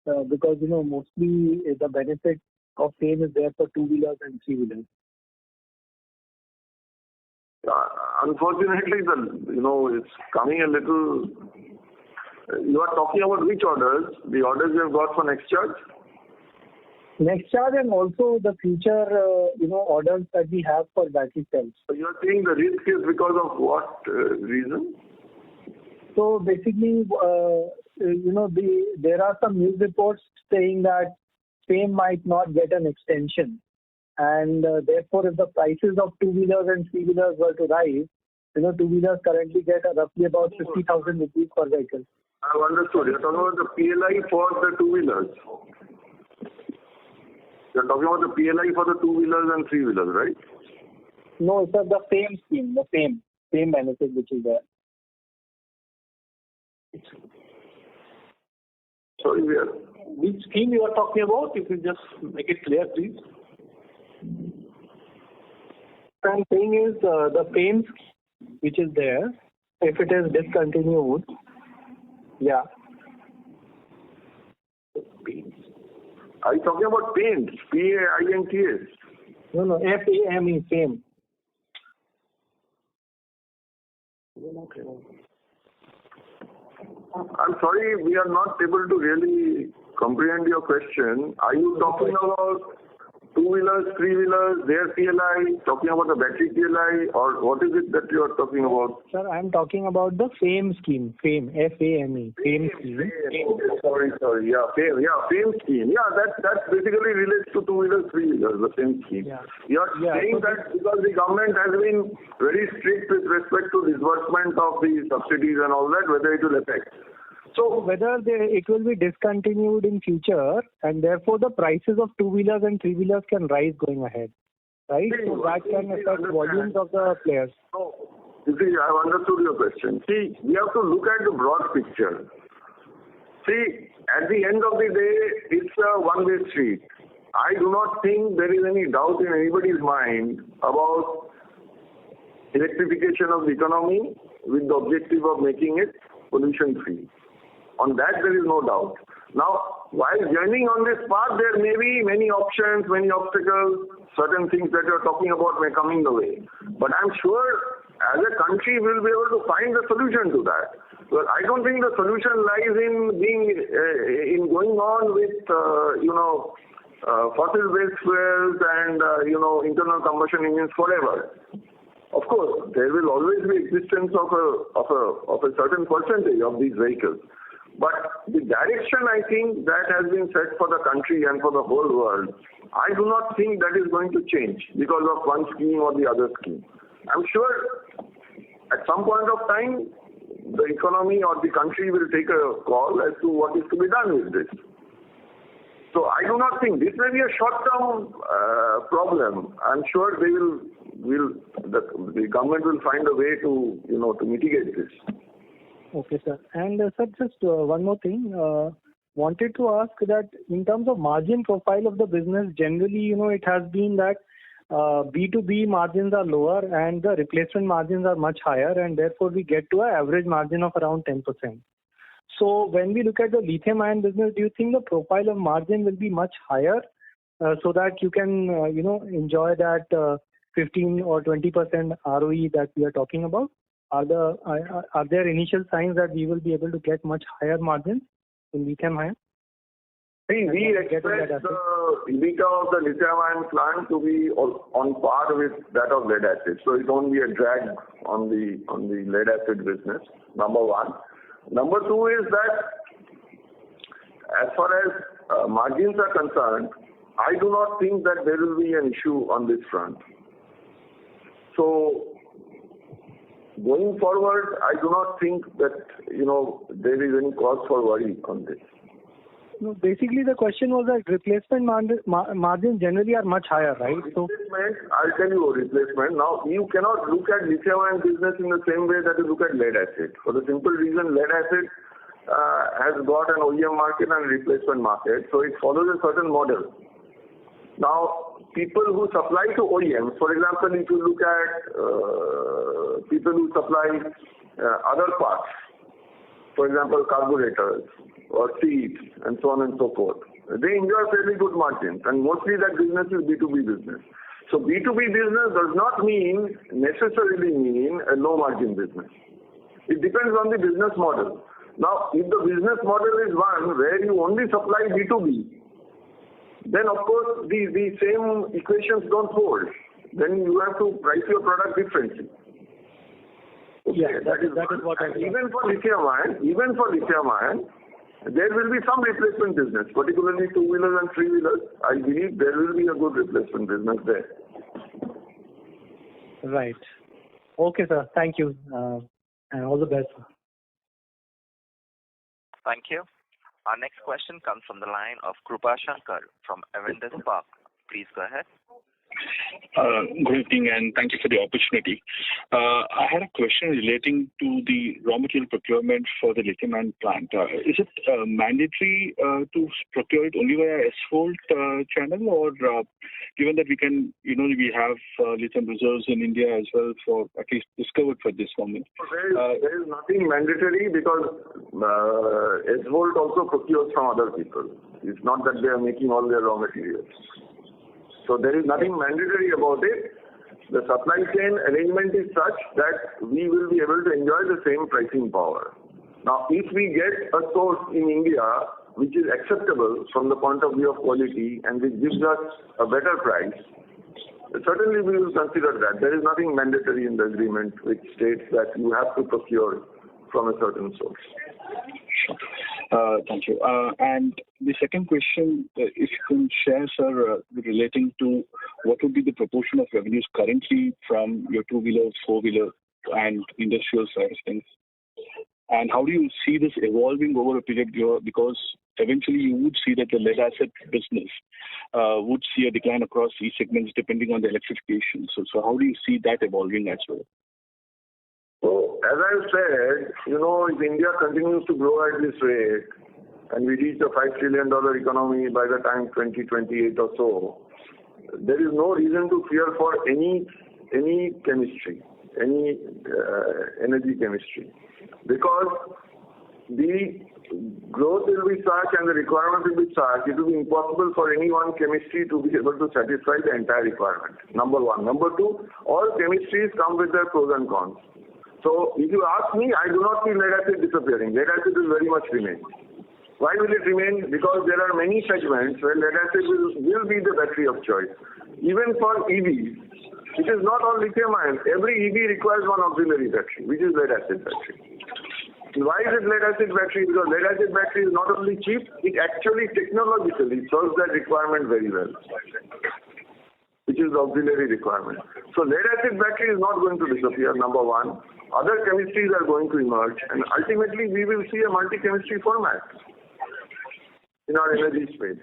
Because, mostly the benefit of FAME is there for two-wheelers and three-wheelers.
Unfortunately, it's coming a little. You are talking about which orders? The orders you have got for next charge?
Next charge and also the future, orders that we have for battery cells.
So you are saying the risk is because of what reason?
So basically, there are some news reports saying that FAME might not get an extension. And therefore, if the prices of two-wheelers and three-wheelers were to rise, two-wheelers currently get roughly about 50,000 rupees per vehicle.
I've understood. You're talking about the PLI for the two-wheelers. You're talking about the PLI for the two-wheelers and three-wheelers, right?
No, it's the FAME scheme, the FAME benefit which is there.
Sorry,
which scheme you are talking about? If you just make it clear, please.
What I'm saying is the FAME scheme which is there, if it is discontinued, yeah.
Are you talking about paints? PAINTS?
No, FAME, FAME.
I'm sorry, we are not able to really comprehend your question. Are you talking about two-wheelers, three-wheelers, their PLI, talking about the battery PLI, or what is it that you are talking about?
Sir, I'm talking about the FAME scheme, FAME, F-A-M-E, FAME scheme.
Sorry, FAME scheme. Yeah, that basically relates to two-wheelers, three-wheelers, the same scheme.
Yeah.
You are saying that because the government has been very strict with respect to disbursement of the subsidies and all that, whether it will affect.
So whether it will be discontinued in future, and therefore the prices of two-wheelers and three-wheelers can rise going ahead, right? So that can affect volumes of the players.
So, you see, I have understood your question. See, we have to look at the broad picture. See, at the end of the day, it's a one-way street. I do not think there is any doubt in anybody's mind about electrification of the economy with the objective of making it pollution-free. On that, there is no doubt. Now, while journeying on this path, there may be many options, many obstacles, certain things that you're talking about may come in the way. But I'm sure as a country, we'll be able to find the solution to that. Well, I don't think the solution lies in going on with, fossil-based fuels and, internal combustion engines forever. Of course, there will always be existence of a certain percentage of these vehicles. But the direction, I think, that has been set for the country and for the whole world, I do not think that is going to change because of one scheme or the other scheme. I'm sure at some point of time, the economy or the country will take a call as to what is to be done with this. So I do not think this may be a short-term problem. I'm sure the government will find a way to mitigate this.
Okay, sir. And sir, just one more thing. Wanted to ask that in terms of margin profile of the business, generally, it has been that
B2B margins are lower and the replacement margins are much higher, and therefore we get to an average margin of around 10%. So when we look at the lithium ion business, do you think the profile of margin will be much higher so that you can enjoy that 15 or 20% ROE that we are talking about? Are there initial signs that we will be able to get much higher margins in lithium ion?
We expect the EBITDA of the lithium ion plant to be on par with that of lead acid. So it won't be a drag on the lead acid business, number one. Number two is that as far as margins are concerned, I do not think that there will be an issue on this front. So going forward, I do not think that there is any cause for worry on this.
No, basically the question was that replacement margins generally are much higher, right?
Replacement, I'll tell you replacement. Now, you cannot look at lithium ion business in the same way that you look at lead acid. For the simple reason, lead acid has got an OEM market and replacement market, so it follows a certain model. Now, people who supply to OEMs, for example, if you look at people who supply other parts, for example, carburetors or seats and so on and so forth, they enjoy fairly good margins, and mostly that business is B2B business. So B2B business does not necessarily mean a low margin business. It depends on the business model. Now, if the business model is one where you only supply B2B, then of course the same equations don't hold. Then you have to price your product differently. Okay,
yeah, that is what I mean.
Even for lithium ion, there will be some replacement business, particularly two-wheelers and three-wheelers. I believe there will be a good replacement business there.
Right. Okay, sir. Thank you. And all the best.
Thank you. Our next question comes from the line of Krupa Shankar from Avendus Spark. Please go ahead.
Good evening, and thank you for the opportunity. I had a question relating to the raw material procurement for the lithium ion plant. Is it mandatory to procure it only via S-Volt channel, or given that we can, we have lithium reserves in India as well, for at least discovered for this moment?
There is nothing mandatory because S-Volt also procures from other people. It's not that they are making all their raw materials. So there is nothing mandatory about it. The supply chain arrangement is such that we will be able to enjoy the same pricing power. Now, if we get a source in India which is acceptable from the point of view of quality and which gives us a better price, certainly we will consider that. There is nothing mandatory in the agreement which states that you have to procure from a certain source.
Thank you. And the second question, if you can share, sir, relating to what would be the proportion of revenues currently from your two-wheeler, four-wheeler, and industrial side of things, and how do you see this evolving over a period? Because eventually you would see that the lead acid business would see a decline across these segments depending on the electrification. So how do you see that evolving as well?
So, as I said, if India continues to grow at this rate and we reach a $5 trillion economy by the time 2028 or so, there is no reason to fear for any chemistry, any energy chemistry, because the growth will be such and the requirement will be such, it will be impossible for any one chemistry to be able to satisfy the entire requirement. Number one. Number two, all chemistries come with their pros and cons. So if you ask me, I do not see lead acid disappearing. Lead acid will very much remain. Why will it remain? Because there are many segments where lead acid will be the battery of choice. Even for EVs, it is not all lithium ion. Every EV requires one auxiliary battery, which is lead acid battery. Why is it lead acid battery? Because lead acid battery is not only cheap, it actually technologically solves that requirement very well, which is the auxiliary requirement. So lead acid battery is not going to disappear, number one. Other chemistries are going to emerge, and ultimately we will see a multi-chemistry format in our energy space.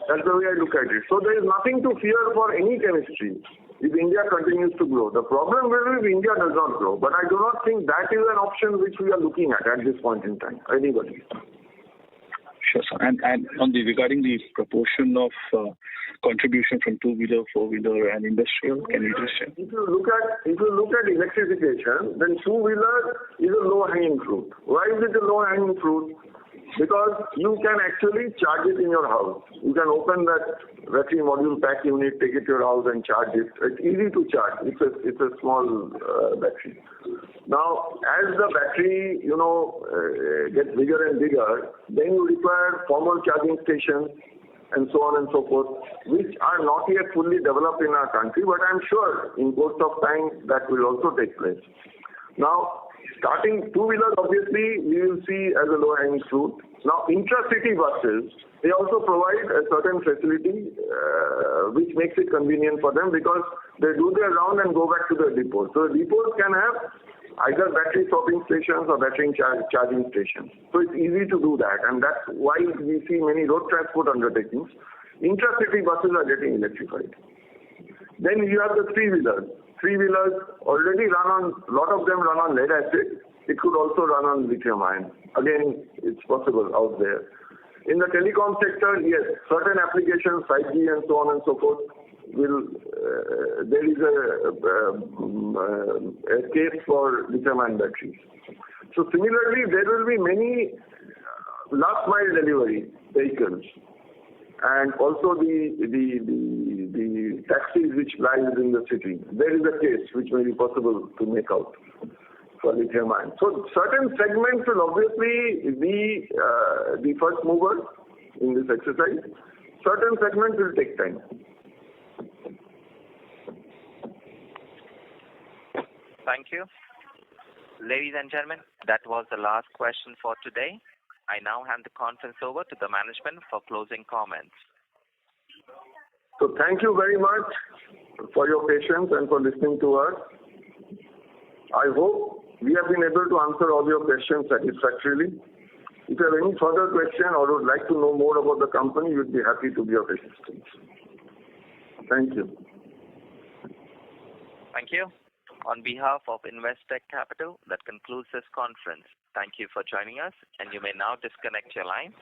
That's the way I look at it. So there is nothing to fear for any chemistry if India continues to grow. The problem will be if India does not grow, but I do not think that is an option which we are looking at this point in time, anybody.
Sure, sir. And regarding the proportion of contribution from two-wheeler, four-wheeler, and industrial, can you just share?
If you look at electrification, then two-wheeler is a low-hanging fruit. Why is it a low-hanging fruit? Because you can actually charge it in your house. You can open that battery module pack unit, take it to your house and charge it. It's easy to charge. It's a small battery. Now, as the battery, gets bigger and bigger, then you require formal charging stations and so on and so forth, which are not yet fully developed in our country, but I'm sure in course of time that will also take place. Now, starting two-wheelers, obviously, we will see as a low-hanging fruit. Now, intra-city buses, they also provide a certain facility which makes it convenient for them because they do their round and go back to the depot. So depots can have either battery swapping stations or battery charging stations. So it's easy to do that, and that's why we see many road transport undertakings. Intra-city buses are getting electrified. Then you have the three-wheelers. Three-wheelers already a lot of them run on lead acid. It could also run on lithium ion. Again, it's possible out there. In the telecom sector, yes, certain applications, 5G and so on and so forth, there is a case for lithium-ion batteries. So similarly, there will be many last-mile delivery vehicles, and also the taxis which fly within the city. There is a case which may be possible to make out for lithium-ion. So certain segments will obviously be the first mover in this exercise. Certain segments will take time.
Thank you. Ladies and gentlemen, that was the last question for today. I now hand the conference over to the management for closing comments.
So thank you very much for your patience and for listening to us. I hope we have been able to answer all your questions satisfactorily. If you have any further question or would like to know more about the company, we'd be happy to be of assistance. Thank you.
Thank you. On behalf of Investec Capital, that concludes this conference. Thank you for joining us, and you may now disconnect your lines.